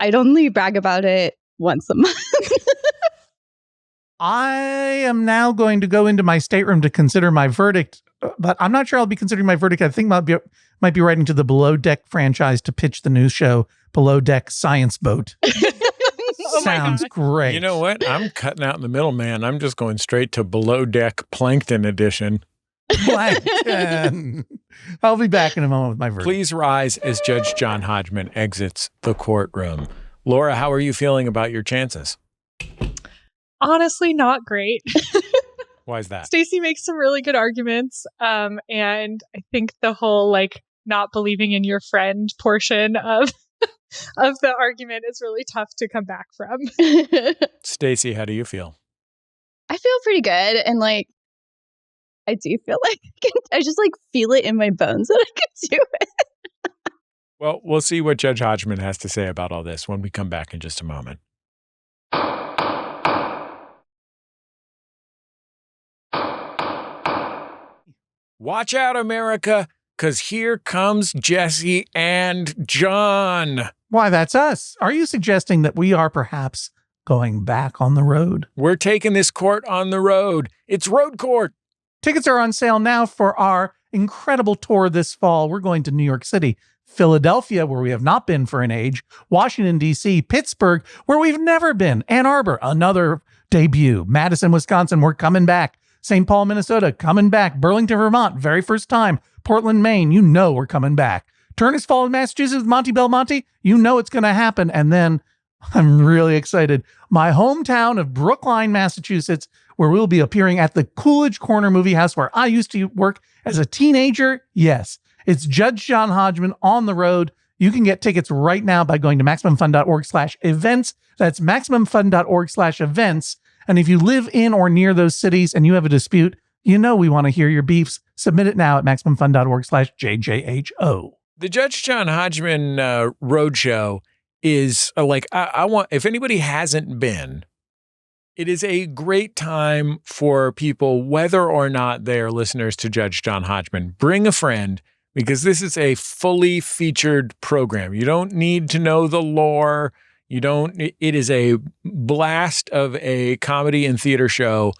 I'd only brag about it once a month. I am now going to go into my stateroom to consider my verdict, but I'm not sure I'll be considering my verdict. I think might be writing to the Below Deck franchise to pitch the new show, Below Deck Science Boat. Sounds great. You know what? I'm cutting out in the middle, man. I'm just going straight to Below Deck Plankton edition. Plankton. I'll be back in a moment with my verdict. Please rise as Judge John Hodgman exits the courtroom. Laura, how are you feeling about your chances? Honestly, not great. Why is that? Stacy makes some really good arguments. And I think the whole like not believing in your friend portion of the argument is really tough to come back from. Stacy, how do you feel? I feel pretty good. And like, I do feel like I just like feel it in my bones that I can do it. Well, we'll see what Judge Hodgman has to say about all this when we come back in just a moment. Watch out, America, because here comes Jesse and John. Why, that's us. Are you suggesting that we are perhaps going back on the road? We're taking this court on the road. It's road court. Tickets are on sale now for our incredible tour this fall. We're going to New York City, Philadelphia, where we have not been for an age, Washington, D.C., Pittsburgh, where we've never been, Ann Arbor, another debut, Madison, Wisconsin, we're coming back, St. Paul, Minnesota, coming back, Burlington, Vermont, very first time, Portland, Maine, you know we're coming back, Turners Falls, Massachusetts, Monte Belmonte, you know it's going to happen, and then I'm really excited, my hometown of Brookline, Massachusetts, where we'll be appearing at the Coolidge Corner Movie House, where I used to work as a teenager. Yes, it's Judge John Hodgman on the road. You can get tickets right now by going to MaximumFun.org/events. That's MaximumFun.org/events. And if you live in or near those cities and you have a dispute, you know we want to hear your beefs. Submit it now at MaximumFun.org/JJHO. The Judge John Hodgman Roadshow is I want, if anybody hasn't been, it is a great time for people, whether or not they are listeners to Judge John Hodgman. Bring a friend, because this is a fully featured program. You don't need to know the lore. It is a blast of a comedy and theater show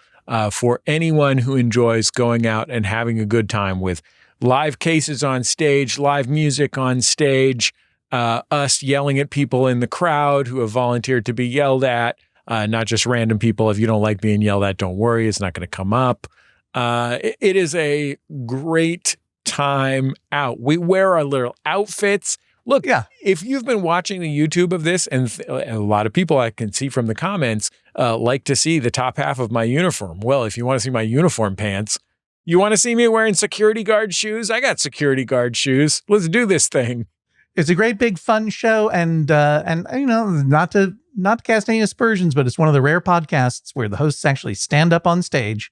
for anyone who enjoys going out and having a good time with live cases on stage, live music on stage, us yelling at people in the crowd who have volunteered to be yelled at. Not just random people. If you don't like being yelled at, don't worry. It's not going to come up. It is a great time out. We wear our little outfits. Look, yeah. If you've been watching the YouTube of this, and a lot of people I can see from the comments like to see the top half of my uniform. Well, if you want to see my uniform pants, you want to see me wearing security guard shoes? I got security guard shoes. Let's do this thing. It's a great big fun show, and you know, not to cast any aspersions, but it's one of the rare podcasts where the hosts actually stand up on stage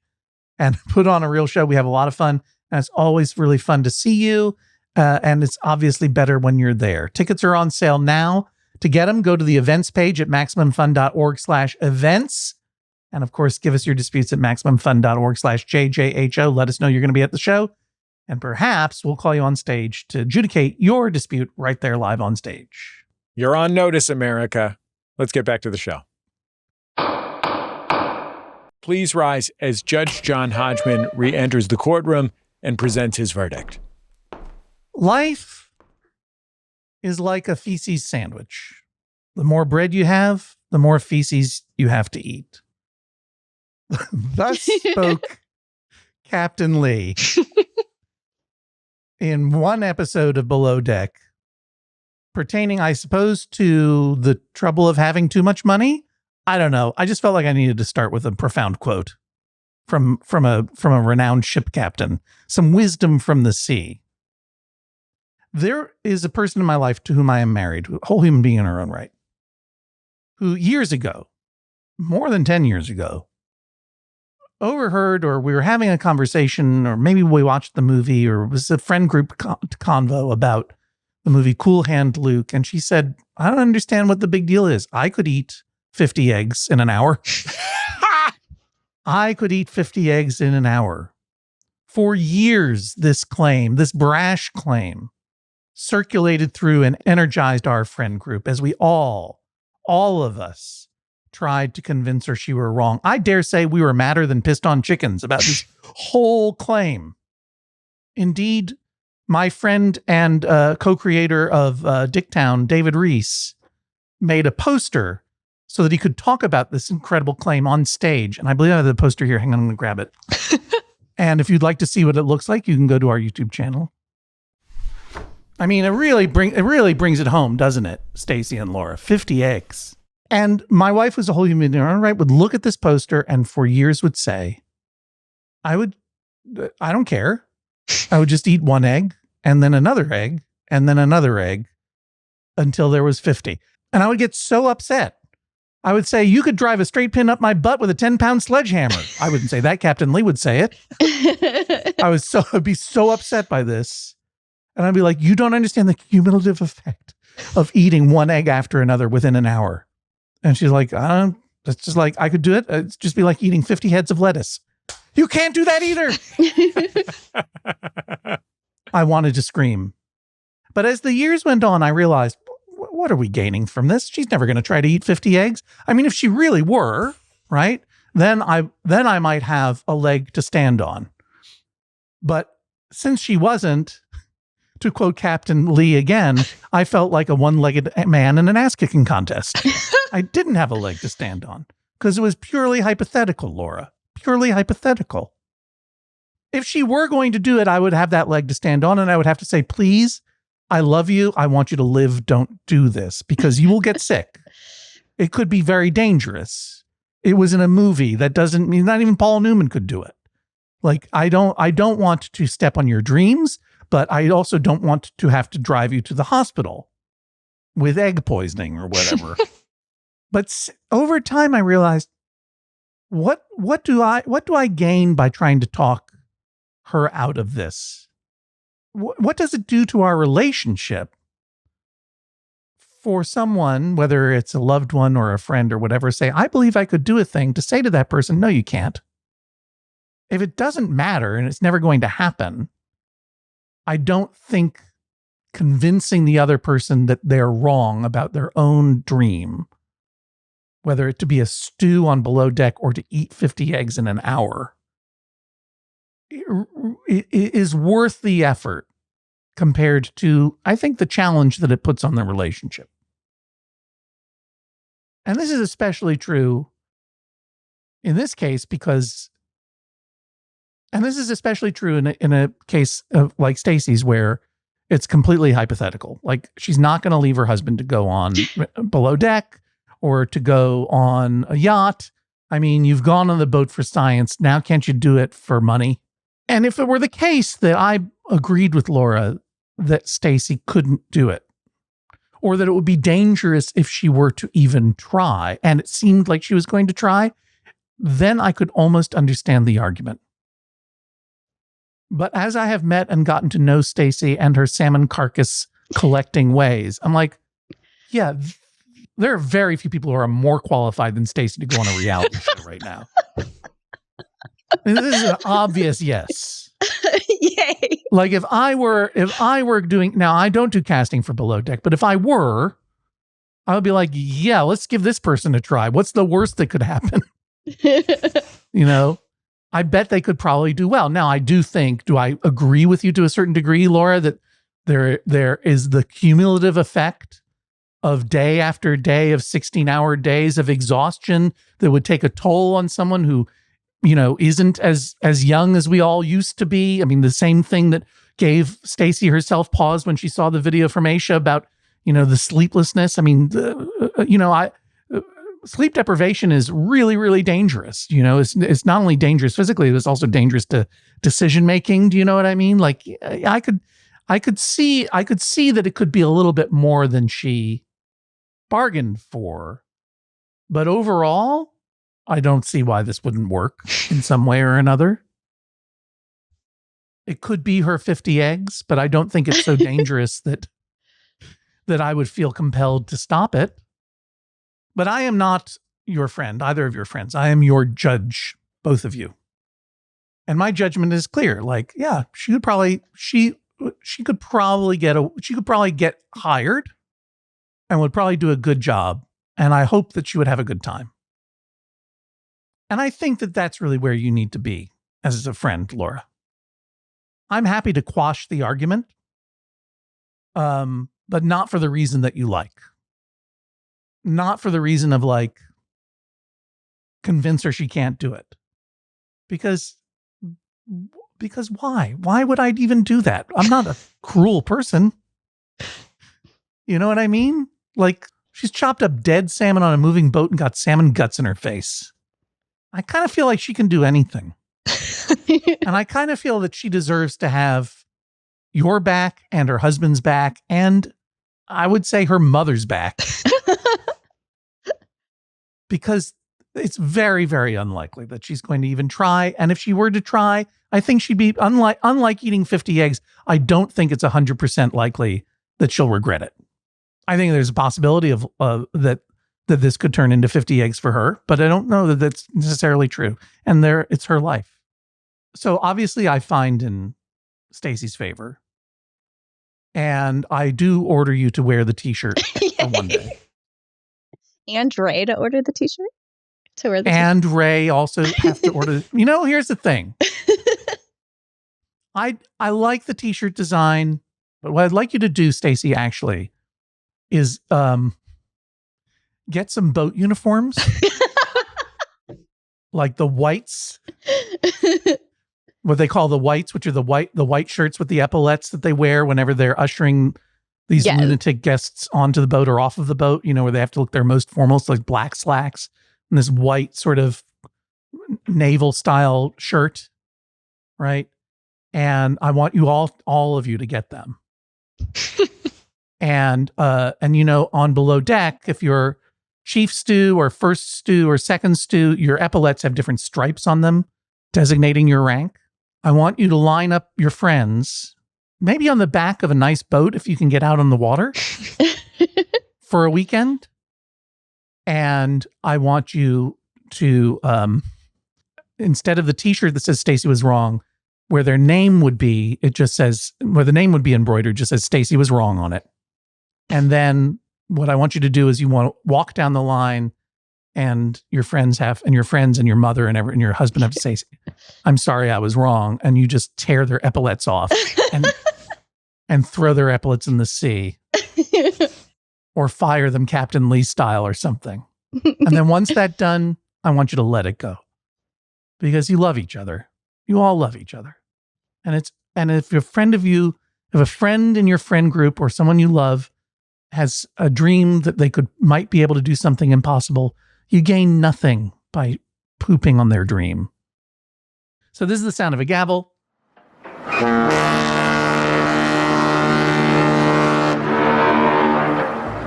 and put on a real show. We have a lot of fun, and it's always really fun to see you. And it's obviously better when you're there. Tickets are on sale now. To get them, go to the events page at MaximumFun.org/events. And of course, give us your disputes at MaximumFun.org/JJHO. Let us know you're going to be at the show. And perhaps we'll call you on stage to adjudicate your dispute right there live on stage. You're on notice, America. Let's get back to the show. Please rise as Judge John Hodgman re-enters the courtroom and presents his verdict. Life is like a feces sandwich. The more bread you have, the more feces you have to eat. Thus spoke Captain Lee in one episode of Below Deck pertaining, I suppose, to the trouble of having too much money. I don't know. I just felt like I needed to start with a profound quote from a renowned ship captain, some wisdom from the sea. There is a person in my life to whom I am married, a whole human being in her own right, who years ago, more than 10 years ago, overheard, or we were having a conversation, or maybe we watched the movie, or it was a friend group convo about the movie Cool Hand Luke. And she said, I don't understand what the big deal is. I could eat 50 eggs in an hour. I could eat 50 eggs in an hour. For years, this claim, this brash claim, circulated through and energized our friend group as we all of us tried to convince her she were wrong. I dare say we were madder than pissed on chickens about this whole claim. Indeed, my friend and co-creator of Dicktown, David Reese, made a poster so that he could talk about this incredible claim on stage. And I believe I have the poster here. Hang on, I'm going to grab it. And if you'd like to see what it looks like, you can go to our YouTube channel. I mean, it really brings it home, doesn't it, Stacy and Laura? 50 eggs. And my wife was a whole human being, right? Would look at this poster and for years would say, I don't care. I would just eat one egg and then another egg and then another egg until there was 50. And I would get so upset. I would say, you could drive a straight pin up my butt with a 10-pound sledgehammer. I wouldn't say that. Captain Lee would say it. I'd be so upset by this. And I'd be like, you don't understand the cumulative effect of eating one egg after another within an hour. And she's like, that's just like, I could do it. It'd just be like eating 50 heads of lettuce. You can't do that either. I wanted to scream. But as the years went on, I realized, what are we gaining from this? She's never going to try to eat 50 eggs. I mean, if she really were, right, then I might have a leg to stand on. But since she wasn't, to quote Captain Lee again, I felt like a one-legged man in an ass-kicking contest. I didn't have a leg to stand on because it was purely hypothetical, Laura. Purely hypothetical. If she were going to do it, I would have that leg to stand on and I would have to say, please, I love you. I want you to live. Don't do this because you will get sick. It could be very dangerous. It was in a movie. That doesn't mean not even Paul Newman could do it. Like, I don't want to step on your dreams, but I also don't want to have to drive you to the hospital with egg poisoning or whatever. But over time, I realized, what do I gain by trying to talk her out of this? What does it do to our relationship for someone, whether it's a loved one or a friend or whatever, say, I believe I could do a thing, to say to that person, no, you can't. If it doesn't matter and it's never going to happen, I don't think convincing the other person that they're wrong about their own dream, whether it to be a stew on Below Deck or to eat 50 eggs in an hour, it is worth the effort compared to, I think, the challenge that it puts on the relationship. And this is especially true in this case because, and this is especially true in a case of like Stacy's where it's completely hypothetical. Like, she's not going to leave her husband to go on Below Deck or to go on a yacht. I mean, you've gone on the boat for science. Now can't you do it for money? And if it were the case that I agreed with Laura that Stacy couldn't do it, or that it would be dangerous if she were to even try, and it seemed like she was going to try, then I could almost understand the argument. But as I have met and gotten to know Stacy and her salmon carcass collecting ways, I'm like, yeah, there are very few people who are more qualified than Stacy to go on a reality show right now. This is an obvious yes. Yay. Like if I were doing, now I don't do casting for Below Deck, but if I were, I would be like, yeah, let's give this person a try. What's the worst that could happen? You know, I bet they could probably do well. Now I do think, do I agree with you to a certain degree, Laura, that there is the cumulative effect of day after day of 16-hour days of exhaustion that would take a toll on someone who isn't as young as we all used to be. I mean, the same thing that gave Stacy herself pause when she saw the video from Aisha about, the sleeplessness. I mean, sleep deprivation is really, really dangerous. It's not only dangerous physically, it's also dangerous to decision making. Do you know what I mean? Like, I could see that it could be a little bit more than she bargained for, but overall, I don't see why this wouldn't work in some way or another. It could be her 50 eggs, but I don't think it's so dangerous that I would feel compelled to stop it. But I am not your friend, either of your friends. I am your judge, both of you. And my judgment is clear. Like, yeah, she could probably get hired and would probably do a good job. And I hope that she would have a good time. And I think that that's really where you need to be as a friend, Laura. I'm happy to quash the argument, but not for the reason that you like. Not for the reason of like, convince her she can't do it. Because why? Why would I even do that? I'm not a cruel person. You know what I mean? Like, she's chopped up dead salmon on a moving boat and got salmon guts in her face. I kind of feel like she can do anything. And I kind of feel that she deserves to have your back and her husband's back, and I would say her mother's back. Because it's very, very unlikely that she's going to even try. And if she were to try, I think she'd be, unlike eating 50 eggs, I don't think it's 100% likely that she'll regret it. I think there's a possibility of that this could turn into 50 eggs for her, but I don't know that that's necessarily true. And it's her life. So obviously I find in Stacy's favor. And I do order you to wear the t-shirt for one day. And Ray to order the t-shirt? To wear the and t-shirt. Ray also have to order. Here's the thing. I like the t-shirt design, but what I'd like you to do, Stacy, actually, is get some boat uniforms. Like the whites. What they call the whites, which are the white shirts with the epaulets that they wear whenever they're ushering these lunatic guests onto the boat or off of the boat, where they have to look their most formal, so like black slacks and this white sort of naval style shirt, right? And I want you all of you to get them. and on below deck, if you're chief stew or first stew or second stew, your epaulets have different stripes on them designating your rank. I want you to line up your friends, maybe on the back of a nice boat if you can get out on the water for a weekend. And I want you to, instead of the t-shirt that says Stacy was wrong, where their name would be, where the name would be embroidered, just says Stacy was wrong on it. And then what I want you to do is you want to walk down the line and your friends and your mother and your husband have to say, I'm sorry, I was wrong. And you just tear their epaulets off and throw their epaulets in the sea or fire them Captain Lee style or something. And then once that's done, I want you to let it go because you love each other. You all love each other. And if a friend in your friend group or someone you love has a dream that they might be able to do something impossible, you gain nothing by pooping on their dream. So this is the sound of a gavel.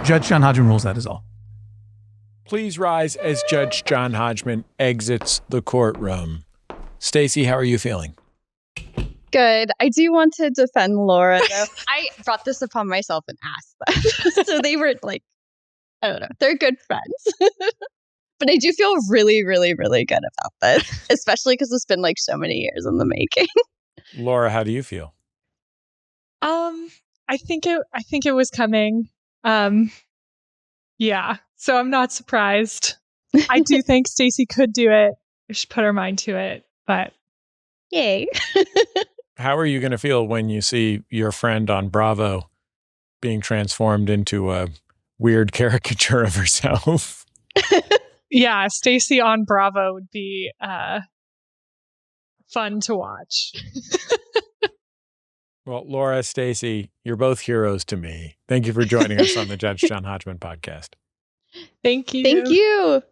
Judge John Hodgman rules, that is all. Please rise as Judge John Hodgman exits the courtroom. Stacy, how are you feeling? Good. I do want to defend Laura, though. I brought this upon myself and asked them. So they were like, I don't know, they're good friends. But I do feel really, really, really good about this, especially because it's been like so many years in the making. Laura, how do you feel? I think it was coming. Yeah. So I'm not surprised. I do think Stacy could do it if she put her mind to it, but yay. How are you going to feel when you see your friend on Bravo being transformed into a weird caricature of herself? Yeah, Stacy on Bravo would be fun to watch. Well, Laura, Stacy, you're both heroes to me. Thank you for joining us on the Judge John Hodgman podcast. Thank you. Thank you.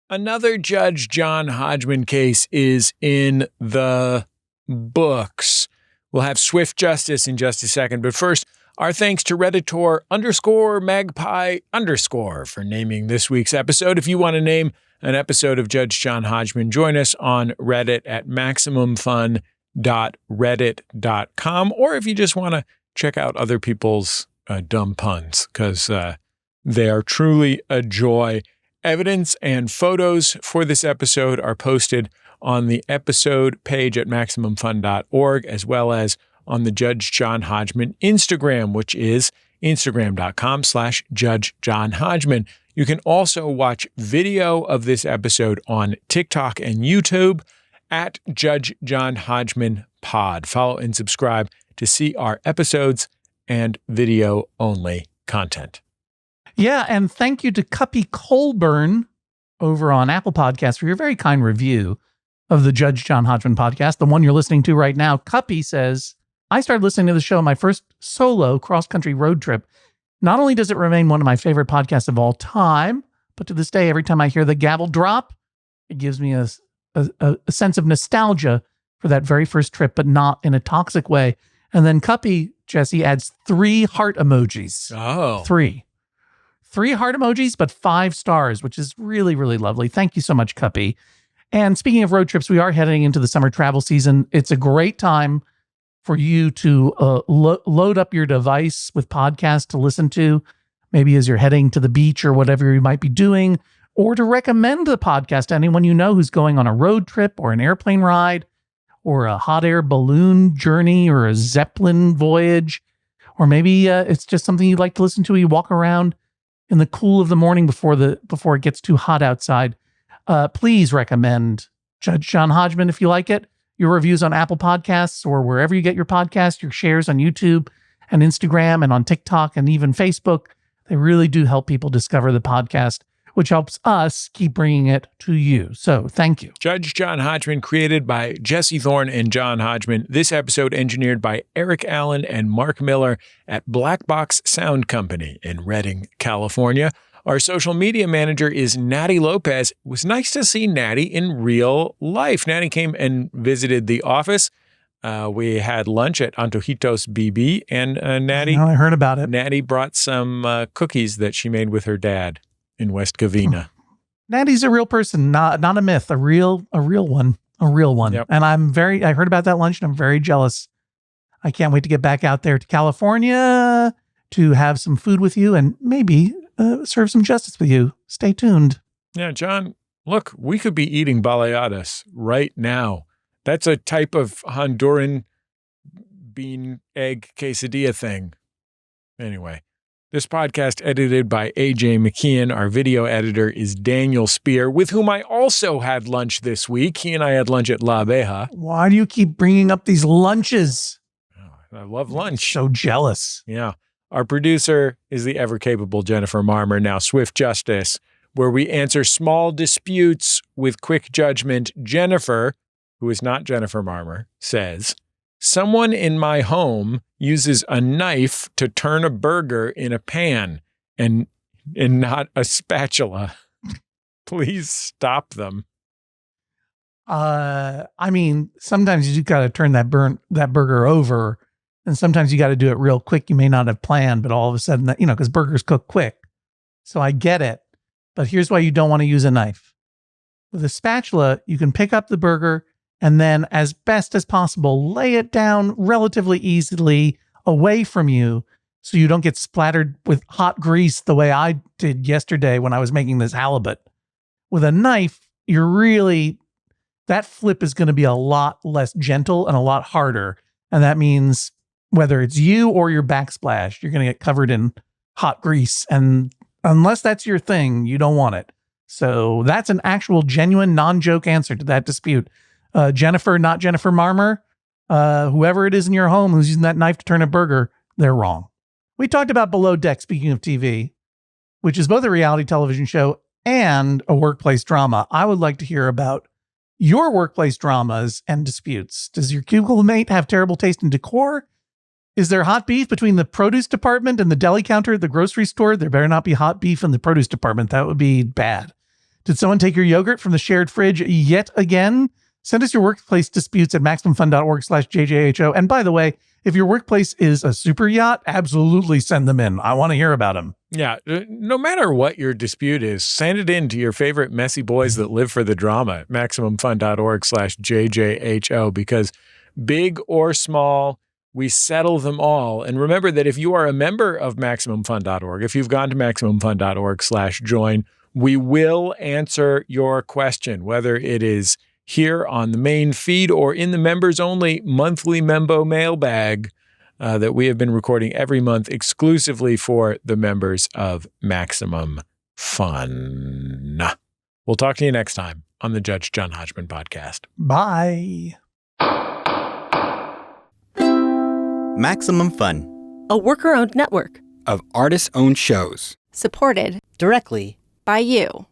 Another Judge John Hodgman case is in the books. We'll have swift justice in just a second, but first, our thanks to Redditor_Magpie_ for naming this week's episode. If you want to name an episode of Judge John Hodgman, join us on Reddit at maximumfun.reddit.com, or if you just want to check out other people's dumb puns, because they are truly a joy. Evidence and photos for this episode are posted on the episode page at MaximumFun.org, as well as on the Judge John Hodgman Instagram, which is Instagram.com/Judge John Hodgman. You can also watch video of this episode on TikTok and YouTube at Judge John Hodgman Pod. Follow and subscribe to see our episodes and video-only content. Yeah, and thank you to Cuppy Colburn over on Apple Podcasts for your very kind review of the Judge John Hodgman podcast, the one you're listening to right now. Cuppy says, I started listening to the show on my first solo cross-country road trip. Not only does it remain one of my favorite podcasts of all time, but to this day, every time I hear the gavel drop, it gives me a sense of nostalgia for that very first trip, but not in a toxic way. And then Cuppy, Jesse, adds 3 heart emojis. Oh. 3 heart emojis, but 5 stars, which is really, really lovely. Thank you so much, Cuppy. And speaking of road trips, we are heading into the summer travel season. It's a great time for you to load up your device with podcasts to listen to, maybe as you're heading to the beach or whatever you might be doing, or to recommend the podcast to anyone you know who's going on a road trip or an airplane ride or a hot air balloon journey or a Zeppelin voyage, or maybe it's just something you'd like to listen to. You walk around in the cool of the morning before it gets too hot outside. Please recommend Judge John Hodgman if you like it. Your reviews on Apple Podcasts or wherever you get your podcast, your shares on YouTube and Instagram and on TikTok and even Facebook, they really do help people discover the podcast, which helps us keep bringing it to you. So thank you. Judge John Hodgman, created by Jesse Thorne and John Hodgman. This episode engineered by Eric Allen and Mark Miller at Black Box Sound Company in Redding, California. Our social media manager is Natty Lopez. It was nice to see Natty in real life. Natty came and visited the office. We had lunch at Antojitos BB, and Natty... I heard about it. Natty brought some cookies that she made with her dad in West Covina. Natty's a real person, not a myth, a real one. Yep. And I heard about that lunch and I'm very jealous. I can't wait to get back out there to California to have some food with you and maybe serve some justice with you. Stay tuned. Yeah, John, look, we could be eating baleadas right now. That's a type of Honduran bean egg quesadilla thing. Anyway, this podcast edited by AJ McKeon. Our video editor is Daniel Spear, with whom I also had lunch this week. He and I had lunch at La Abeja. Why do you keep bringing up these lunches? Oh, I love lunch. So jealous. Yeah. Our producer is the ever-capable Jennifer Marmer, now Swift Justice, where we answer small disputes with quick judgment. Jennifer, who is not Jennifer Marmer, says, someone in my home uses a knife to turn a burger in a pan and not a spatula. Please stop them. I mean, sometimes you just got to turn that burger over, and sometimes you got to do it real quick. You may not have planned, but all of a sudden, because burgers cook quick. So I get it. But here's why you don't want to use a knife. With a spatula, you can pick up the burger and then, as best as possible, lay it down relatively easily away from you so you don't get splattered with hot grease the way I did yesterday when I was making this halibut. With a knife, that flip is going to be a lot less gentle and a lot harder. And that means whether it's you or your backsplash, you're going to get covered in hot grease. And unless that's your thing, you don't want it. So that's an actual, genuine, non-joke answer to that dispute. Jennifer, not Jennifer Marmer, whoever it is in your home who's using that knife to turn a burger, they're wrong. We talked about Below Deck, speaking of TV, which is both a reality television show and a workplace drama. I would like to hear about your workplace dramas and disputes. Does your cubicle mate have terrible taste in decor? Is there hot beef between the produce department and the deli counter at the grocery store? There better not be hot beef in the produce department. That would be bad. Did someone take your yogurt from the shared fridge yet again? Send us your workplace disputes at MaximumFun.org/JJHO. And by the way, if your workplace is a super yacht, absolutely send them in. I want to hear about them. Yeah, no matter what your dispute is, send it in to your favorite messy boys that live for the drama at MaximumFun.org/JJHO, because big or small, we settle them all. And remember that if you are a member of MaximumFun.org, if you've gone to MaximumFun.org/join, we will answer your question, whether it is here on the main feed or in the members-only monthly Membo mailbag that we have been recording every month exclusively for the members of Maximum Fun. We'll talk to you next time on the Judge John Hodgman podcast. Bye. Maximum Fun, a worker-owned network of artist-owned shows. supported directly by you.